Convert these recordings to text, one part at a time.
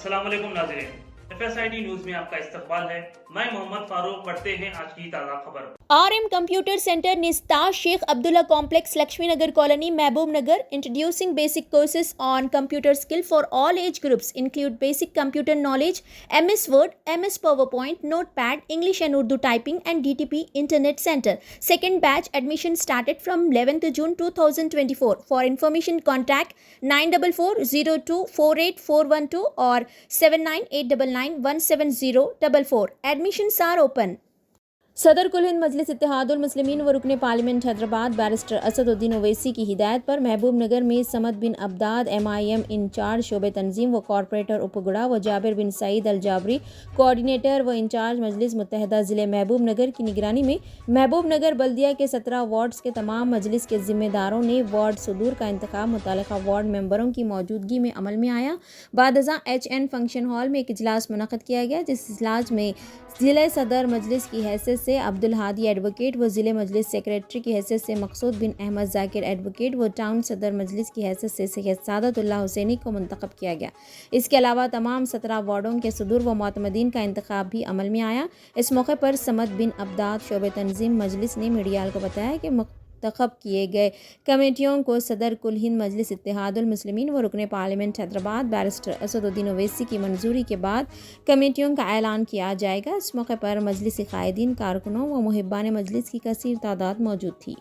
अस्सलाम वालेकुम नाज़रीन, FSID न्यूज़ में आपका इस्तकबाल है। मैं मोहम्मद फारूक। पढ़ते हैं आज की ताज़ा खबर। RM Computer Center Nista Sheikh Abdullah Complex Lakshmi Nagar Colony Mehboob Nagar introducing basic courses on computer skill for all age groups include basic computer knowledge, MS Word, MS PowerPoint, Notepad, English and Urdu typing and DTP Internet Center. Second batch admission started from 11th June 2024. For information contact 9440248412 or 7989917044. Admissions are open. सदर कुल हिंद मजलिस इत्तेहादुल मुस्लिमीन व रुकन parliament Hyderabad barrister Asaduddin Owaisi की हिदायत पर महबूब नगर में समद बिन अब्दाद MIM in charge शोबे तंजीम व कॉरपोरेटर उपगुड़ा व जाबिर बिन सईद अल जाबरी कोऑर्डिनेटर व इंचार्ज मजलिस मुत्तहदा ज़िले महबूब नगर की निगरानी में महबूब नगर बल्दिया के 17 वार्ड्स के तमाम मजलिस के ज़िम्मेदारों ने वार्ड सदूर का इंतखाब मुतालिका वार्ड मेंबरों की मौजूदगी में अमल में आया। बादज़ा HN फंक्शन हॉल में एक इजलास मुनक़द किया गया, जिस इजलास में ज़िले सदर मजलिस की हैसियत से अब्दुल हादी एडवोकेट व ज़िले मजलिस सेक्रेटरी की हैसियत से मकसूद बिन अहमद जाकिर एडवोकेट व टाउन सदर मजलिस की हैसियत से सैयद सादतुल्लाह हुसैनी को मुंतखब किया गया। इसके अलावा तमाम 17 वार्डों के सदूर व मोतमदीन का इंतखाब भी अमल में आया। इस मौके पर समद बिन अब्दाद शोबे तंजीम मजलिस ने मीडिया को बताया कि तखब किए गए कमेटियों को सदर कुल हिंद मजलिस इत्तेहादुल मुस्लिमीन व रुकन पार्लियामेंट हैदराबाद बैरिस्टर असदुद्दीन ओवैसी की मंजूरी के बाद कमेटियों का ऐलान किया जाएगा। इस मौके पर मजलिस कायदीन, कारकुनों व मुहिब्बान मजलिस की कसीर तादाद मौजूद थी।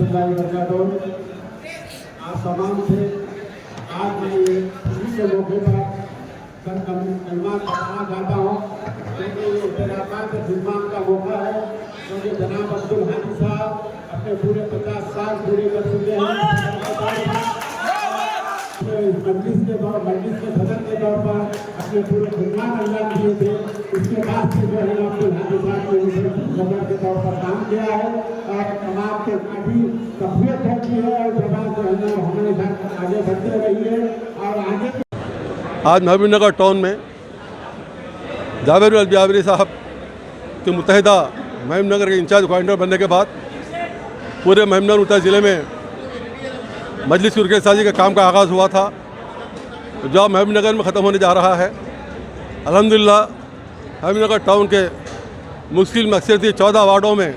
आप तमाम से आज मैं ये खुशी के मौके पर कलमा पढ़ना चाहता हूँ, क्योंकि ये इलाका के सम्मान का मौका है, क्योंकि जनाब अब्दुल हादी साहब अपने पूरे 50 साल पूरे कर चुके हैं। मजलिस के सदर के तौर पर अपने पूरे सम्मान अंजाम दिए थे। उसके बाद से जो है अब्दुल हादी साहब ने सदर के तौर पर काम किया है और तमाम के काफी तकलीफ होती है और जमात जो है हमारे साथ आगे बढ़ते रही है और आगे। आज महबूबनगर टाउन में जावेद अल जाबरी साहब के मुतहदा महबूबनगर के इंचार्ज कोऑर्डिनेटर बनने के बाद पूरे महबूबनगर उत्तर ज़िले में मजलिस उर्के साजी के काम का आगाज़ हुआ था, जो महबूबनगर में ख़त्म होने जा रहा है। अल्हम्दुलिल्लाह महबूबनगर टाउन के मुश्किल में अक्सर 14 वार्डों में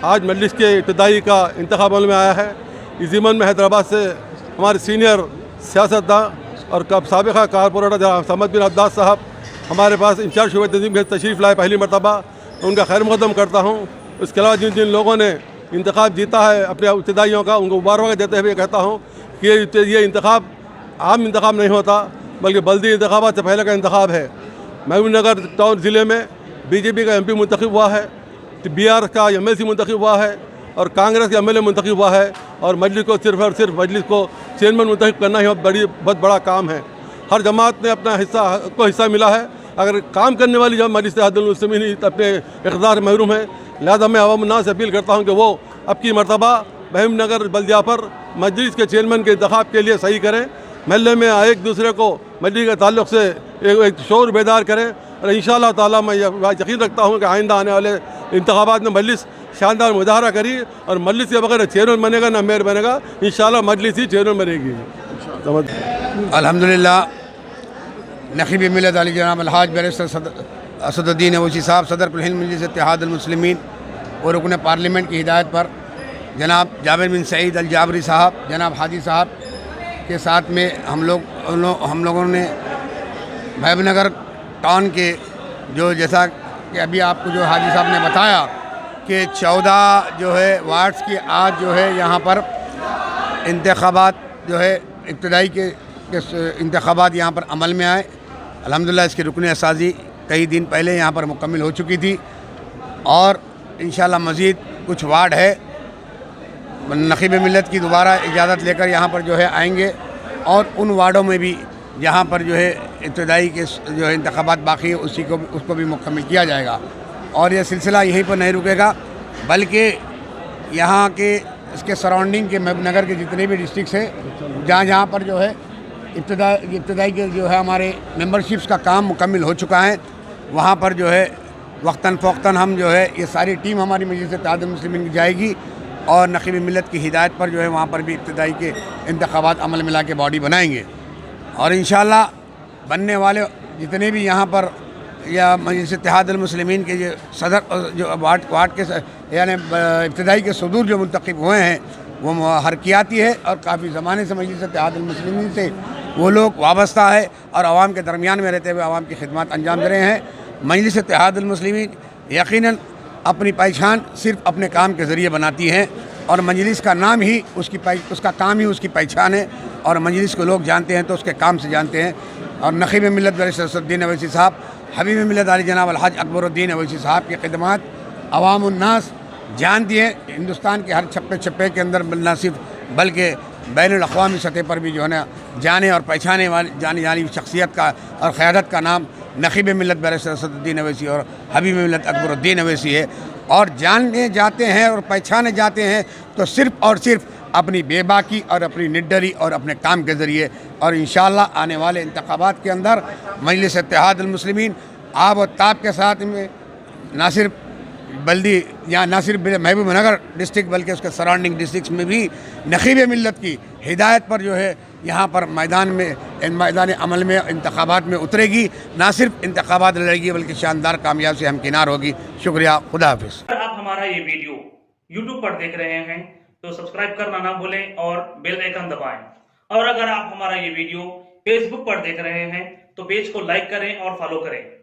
आज मजलिस के इब्तदाई का इंतखाब अमल में आया है। इस ज़िमन में हैदराबाद से हमारे सीनियर सियासतदान और कब साबिक़ा कारपोरेटर समद बिन अब्दास साहब हमारे पास इंचार्ज शूबे तंजीम के तशरीफ़ लाए पहली मरतबा, उनका खैर मुक़द्दम करता हूँ। उसके अलावा जिन जिन लोगों ने इंतखाब जीता है अपने इब्तदाइयों का, उनको मुबारक देते हुए कहता हूँ कि ये इंतखाब आम इंतखाब नहीं होता, बल्कि बल्दी इंतखाबात से पहले का इंतखाब है। महबूबनगर टाउन ज़िले में BJP का MP मुंतखब हुआ है, BR का MLC मुंतखब हुआ है और कांग्रेस का MLA मुंतखब हुआ है, और मजलिस को सिर्फ और सिर्फ मजलिस को चेयरमैन मुंतखब करना ही बहुत बड़ा काम है। हर जमात ने अपना हिस्सा मिला है। अगर काम करने वाली जब मजलिस इत्तेहादुल मुस्लिमीन अपने इक़्तिदार महरूम है, लिहाजा मैं अवाम उन्नास से अपील करता हूँ कि वो अब की मरतबा महबूबनगर बल्दिया पर मजलिस के चेयरमैन के इंतखाब के लिए सही करें। महल्ले में एक दूसरे को मजलिस के ताल्लुक़ से एक शोर बेदार करें, और इंशाअल्लाह ताला मैं यकीन रखता हूँ कि आइंदा आने वाले इंतखाबात में मजलिस शानदार मुजाहरा करी और मजलिस के बगैर चेयरमैन बनेगा ना मेयर बनेगा। इंशाअल्लाह मजलिस ही चेयरमैन बनेगी। अल्हम्दुलिल्लाह नक़ीब मिल्लत अली जनाब अलहाज बैरिस्टर असदुद्दीन ओवैसी साहब सदर कुल हिंद मजलिस इत्तेहादुल मुस्लिमीन और रुकन पार्लियामेंट की हिदायत पर जनाब जावेद बिन सईद अल जाबरी साहब, जनाब हादी साहब के साथ में हम लोगों ने महबूबनगर टाउन के जो जैसा कि अभी आपको जो हादी साहब ने बताया कि 14 जो है वार्ड्स की आज जो है यहाँ पर इंतखाबात जो है इब्तदाई के इंतखाबात यहाँ पर अमल में आए। अल्हम्दुलिल्लाह इसकी रुकन असाजी कई दिन पहले यहाँ पर मुकम्मल हो चुकी थी और इंशाअल्लाह मज़ीद कुछ वार्ड है। नक़ीब मिल्लत की दोबारा इजाज़त लेकर यहाँ पर जो है आएंगे और उन वार्डों में भी जहाँ पर जो है इब्तदाई के जो है इंतखाबात बाकी है उसको भी मुकम्मल किया जाएगा। और यह सिलसिला यहीं पर नहीं रुकेगा, बल्कि यहाँ के इसके सराउंडिंग के महबूबनगर के जितने भी डिस्ट्रिक्ट हैं जहाँ पर जो है इब्तदाई के जो है हमारे मेंबरशिप्स का काम मुकम्मल हो चुका है, वहाँ पर जो है वक्तन फ़ौक्तन हम जो है ये सारी टीम हमारी मजलिस इत्तेहादुल मुस्लिमीन की जाएगी और नक़ीब मिल्लत की हिदायत पर जो है वहाँ पर भी इब्तदाई के इंतखाबात अमल मिला के बॉडी बनाएंगे। और इंशाअल्लाह बनने वाले जितने भी यहाँ पर या मजलिस इत्तेहादुल मुस्लिमीन के जो सदर जो वार्ड के यानी इब्तदाई के सदूर जो मुंतखब हुए हैं वो हरकियाती है और काफ़ी ज़माने से मजलिस इत्तेहादुल मुस्लिमीन से वो लोग वाबस्ता है और आवाम के दरमियान में रहते हुए आवाम की खिदमत अंजाम दे रहे हैं। मजलिस इत्तेहादुल मुस्लिमीन यकीनन अपनी पहचान सिर्फ अपने काम के ज़रिए बनाती हैं और मजलिस का नाम ही उसका काम ही उसकी पहचान है और मजलिस को लोग जानते हैं तो उसके काम से जानते हैं। और नक़ीब मिल्लत बैरिस्टर असदुद्दीन ओवैसी साहब, हबीब मिल्लत अली जनाब अलहाज अकबरुद्दीन ओवैसी साहब की खिदमत अवाम उन्नास जानती है। हिंदुस्तान के हर छप्पे के अंदर न सिर्फ बल्कि बैनुल अक़वामी सतह पर भी जो है ना जाने और पहचाने जानी शख्सियत का और क़यादत का नाम नक़ीब मिल्लत बैरिस्टर असदुद्दीन ओवैसी और हबीब मिल्लत अकबरुद्दीन ओवैसी है। और जाने जाते हैं और पहचाने जाते हैं तो सिर्फ़ और सिर्फ अपनी बेबाकी और अपनी निडरी और अपने काम के ज़रिए। और इंशाअल्लाह आने वाले इंतखाबात के अंदर मजलिस इत्तेहादुल मुस्लिमीन आब और ताब के साथ में ना सिर्फ बल्दी या ना सिर्फ महबूबनगर डिस्ट्रिक्ट बल्कि उसके सराउंडिंग डिस्ट्रिक्ट में भी नक़ीब मिल्लत की हिदायत पर जो है यहाँ पर मैदान अमल में इंतखाबात में उतरेगी। ना सिर्फ इंतखाबात लड़ेगी बल्कि शानदार कामयाब से हमकिनार होगी। शुक्रिया, खुदा हाफिज़। अगर आप हमारा ये वीडियो YouTube पर देख रहे हैं तो सब्सक्राइब करना ना भूलें और बेल आइकन दबाएं। और अगर आप हमारा ये वीडियो Facebook पर देख रहे हैं तो पेज को लाइक करें और फॉलो करें।